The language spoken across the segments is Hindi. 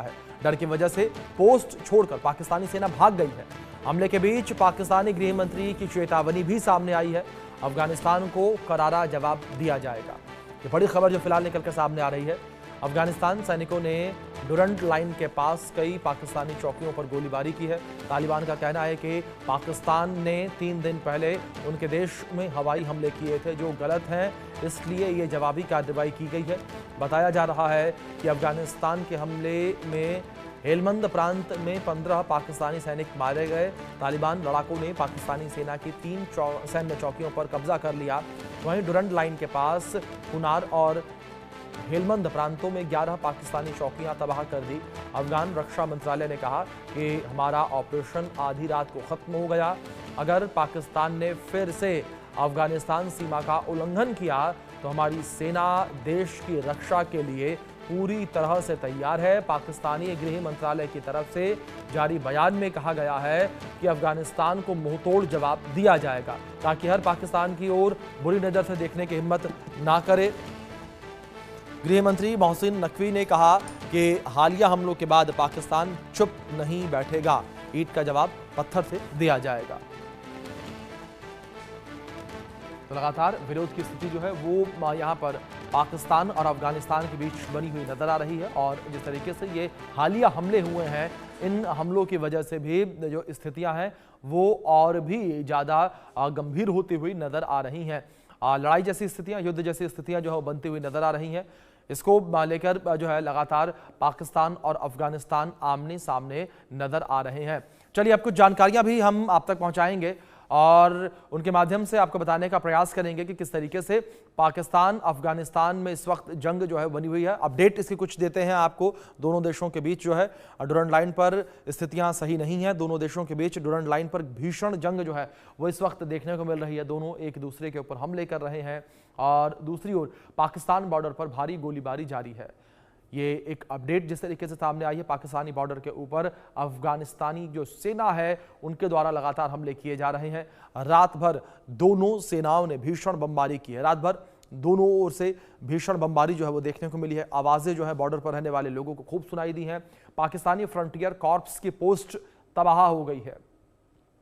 है। डर की वजह से पोस्ट छोड़कर पाकिस्तानी सेना भाग गई है। हमले के बीच पाकिस्तानी गृह मंत्री की चेतावनी भी सामने आई है। अफगानिस्तान को करारा जवाब दिया जाएगा। ये बड़ी खबर जो फिलहाल निकलकर सामने आ रही है। अफगानिस्तान सैनिकों ने डुरंड लाइन के पास कई पाकिस्तानी चौकियों पर गोलीबारी की है। तालिबान का कहना है कि पाकिस्तान ने 3 दिन पहले उनके देश में हवाई हमले किए थे जो गलत हैं, इसलिए ये जवाबी कार्रवाई की गई है। बताया जा रहा है कि अफगानिस्तान के हमले में हेलमंद प्रांत में 15 पाकिस्तानी सैनिक मारे गए। तालिबान लड़ाकों ने पाकिस्तानी सेना की 3 सैन्य चौकियों पर कब्जा कर लिया। वहीं डुरंड लाइन के पास कुनार और हेलमंद प्रांतों में 11 पाकिस्तानी चौकियां तबाह कर दी। अफगान रक्षा मंत्रालय ने कहा कि हमारा ऑपरेशन आधी रात को खत्म हो गया। अगर पाकिस्तान ने फिर से अफगानिस्तान सीमा का उल्लंघन किया तो हमारी सेना देश की रक्षा के लिए पूरी तरह से तैयार है। पाकिस्तानी गृह मंत्रालय की तरफ से जारी बयान में कहा गया है कि अफगानिस्तान को मुंहतोड़ जवाब दिया जाएगा ताकि हर पाकिस्तान की ओर बुरी नजर से देखने की हिम्मत ना करे। गृह मंत्री मोहसिन नकवी ने कहा कि हालिया हमलों के बाद पाकिस्तान चुप नहीं बैठेगा, ईंट का जवाब पत्थर से दिया जाएगा। तो लगातार विरोध की स्थिति जो है वो यहाँ पर पाकिस्तान और अफगानिस्तान के बीच बनी हुई नजर आ रही है और जिस तरीके से ये हालिया हमले हुए हैं, इन हमलों की वजह से भी जो स्थितियां हैं वो और भी ज़्यादा गंभीर होती हुई नजर आ रही हैं। लड़ाई जैसी स्थितियां, युद्ध जैसी स्थितियां जो है बनती हुई नजर आ रही हैं। इसको लेकर जो है लगातार पाकिस्तान और अफगानिस्तान आमने सामने नजर आ रहे हैं। चलिए अब कुछ जानकारियां भी हम आप तक पहुंचाएंगे और उनके माध्यम से आपको बताने का प्रयास करेंगे कि किस तरीके से पाकिस्तान अफगानिस्तान में इस वक्त जंग जो है बनी हुई है। अपडेट इसकी कुछ देते हैं आपको। दोनों देशों के बीच जो है डुरंड लाइन पर स्थितियां सही नहीं है। दोनों देशों के बीच डुरंड लाइन पर भीषण जंग जो है वो इस वक्त देखने को मिल रही है। दोनों एक दूसरे के ऊपर हमले कर रहे हैं और दूसरी ओर पाकिस्तान बॉर्डर पर भारी गोलीबारी जारी है। ये एक अपडेट जिस तरीके से सामने आई है, पाकिस्तानी बॉर्डर के ऊपर अफगानिस्तानी जो सेना है उनके द्वारा लगातार हमले किए जा रहे हैं। रात भर दोनों सेनाओं ने भीषण बमबारी की है। रात भर दोनों ओर से भीषण बमबारी जो है वो देखने को मिली है। आवाजें जो है बॉर्डर पर रहने वाले लोगों को खूब सुनाई दी हैं। पाकिस्तानी फ्रंटियर कॉर्प्स की पोस्ट तबाह हो गई है,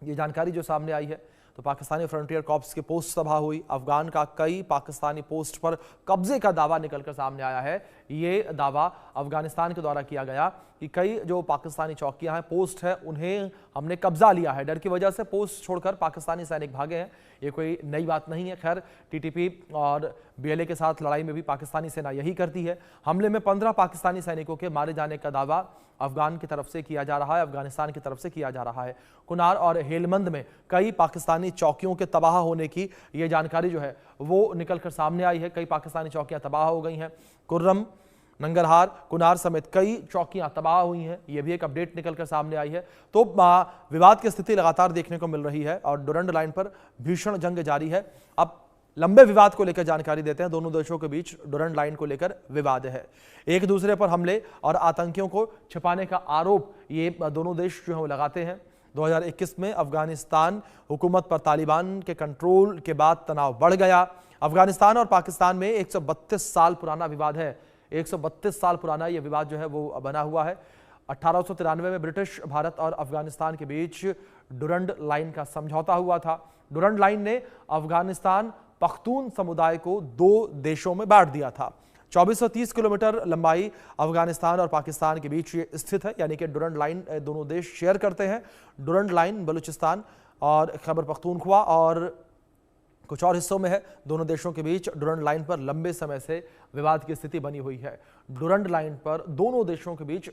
ये जानकारी जो सामने आई है। तो पाकिस्तानी फ्रंटियर कॉर्प्स की पोस्ट तबाह हुई। अफगान का कई पाकिस्तानी पोस्ट पर कब्जे का दावा निकलकर सामने आया है। ये दावा अफगानिस्तान के द्वारा किया गया कि कई जो पाकिस्तानी चौकियां हैं, पोस्ट है, उन्हें हमने कब्जा लिया है। डर की वजह से पोस्ट छोड़कर पाकिस्तानी सैनिक भागे हैं। ये कोई नई बात नहीं है। खैर, टीटीपी और बीएलए के साथ लड़ाई में भी पाकिस्तानी सेना यही करती है। हमले में 15 पाकिस्तानी सैनिकों के मारे जाने का दावा अफगान की तरफ से किया जा रहा है, अफगानिस्तान की तरफ से किया जा रहा है। कुनार और हेलमंद में कई पाकिस्तानी चौकियों के तबाह होने की ये जानकारी जो है वो निकलकर सामने आई है। कई पाकिस्तानी चौकियां तबाह हो गई हैं। कुर्रम, नंगरहार, कुनार समेत कई चौकियां तबाह हुई हैं। यह भी एक अपडेट निकलकर सामने आई है। तो विवाद की स्थिति लगातार देखने को मिल रही है और डुरंड लाइन पर भीषण जंग जारी है। अब लंबे विवाद को लेकर जानकारी देते हैं। दोनों देशों के बीच डुरंड लाइन को लेकर विवाद है। एक दूसरे पर हमले और आतंकियों को छिपाने का आरोप ये दोनों देश जो है वो लगाते हैं। 2021 में अफगानिस्तान हुकूमत पर तालिबान के कंट्रोल के बाद तनाव बढ़ गया। अफगानिस्तान और पाकिस्तान में 132 साल पुराना विवाद है। 132 साल पुराना यह विवाद जो है वो बना हुआ है। 1893 में ब्रिटिश भारत और अफगानिस्तान के बीच डुरंड लाइन का समझौता हुआ था। डुरंड लाइन ने अफगानिस्तान पख्तून समुदाय को 2 देशों में बांट दिया था। 2430 किलोमीटर लंबाई अफगानिस्तान और पाकिस्तान के बीच ये स्थित है, यानी कि डुरंड लाइन दोनों देश शेयर करते हैं। डुरंड लाइन बलूचिस्तान और खैबर पख्तूनख्वा और कुछ और हिस्सों में है। दोनों देशों के बीच डुरंड लाइन पर लंबे समय से विवाद की स्थिति बनी हुई है। डुरंड लाइन पर दोनों देशों के बीच